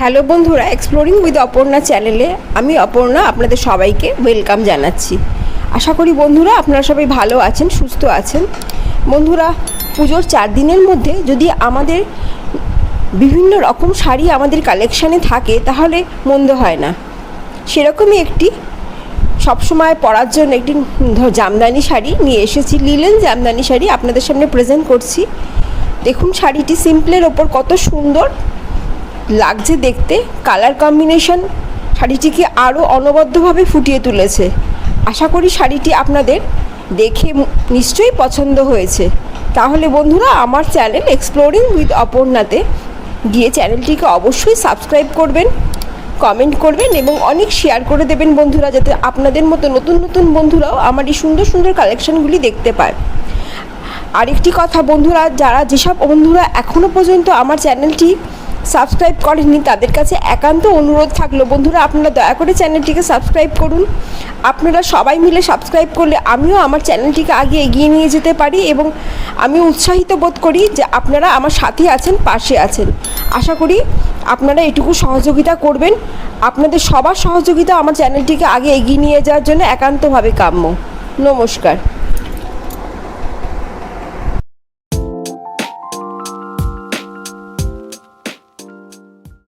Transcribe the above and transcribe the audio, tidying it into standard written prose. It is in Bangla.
হ্যালো বন্ধুরা, এক্সপ্লোরিং উইথ অপর্ণা চ্যানেলে আমি অপর্ণা আপনাদের সবাইকে ওয়েলকাম জানাচ্ছি। আশা করি বন্ধুরা আপনারা সবাই ভালো আছেন, সুস্থ আছেন। বন্ধুরা, পুজোর 4 দিনের মধ্যে যদি আমাদের বিভিন্ন রকম শাড়ি আমাদের কালেকশানে থাকে তাহলে মন্দ হয় না। সেরকমই একটি সবসময় পরার জন্য একটি জামদানি শাড়ি নিয়ে এসেছি, লিলেন জামদানি শাড়ি আপনাদের সামনে প্রেজেন্ট করছি। দেখুন শাড়িটি সিম্পলের ওপর কত সুন্দর লাগছে দেখতে, কালার কম্বিনেশন শাড়িটিকে আরও অনবদ্যভাবে ফুটিয়ে তুলেছে। আশা করি শাড়িটি আপনাদের দেখে নিশ্চয়ই পছন্দ হয়েছে। তাহলে বন্ধুরা আমার চ্যানেল এক্সপ্লোরিং উইথ অপর্ণাতে গিয়ে চ্যানেলটিকে অবশ্যই সাবস্ক্রাইব করবেন, কমেন্ট করবেন এবং অনেক শেয়ার করে দেবেন বন্ধুরা, যাতে আপনাদের মতো নতুন নতুন বন্ধুরাও আমার এই সুন্দর সুন্দর কালেকশানগুলি দেখতে পায়। আরেকটি কথা বন্ধুরা, যেসব বন্ধুরা এখনও পর্যন্ত আমার চ্যানেলটি সাবস্ক্রাইব করেননি তাদের কাছে একান্ত অনুরোধ থাকলো বন্ধুরা, আপনারা দয়া করে চ্যানেলটিকে সাবস্ক্রাইব করুন। আপনারা সবাই মিলে সাবস্ক্রাইব করলে আমিও আমার চ্যানেলটিকে আগে এগিয়ে নিয়ে যেতে পারি এবং আমি উৎসাহিত বোধ করি যে আপনারা আমার সাথে আছেন, পাশে আছেন। আশা করি আপনারা এটুকু সহযোগিতা করবেন। আপনাদের সবার সহযোগিতা আমার চ্যানেলটিকে আগে এগিয়ে নিয়ে যাওয়ার জন্য একান্তভাবে কাম্য। নমস্কার।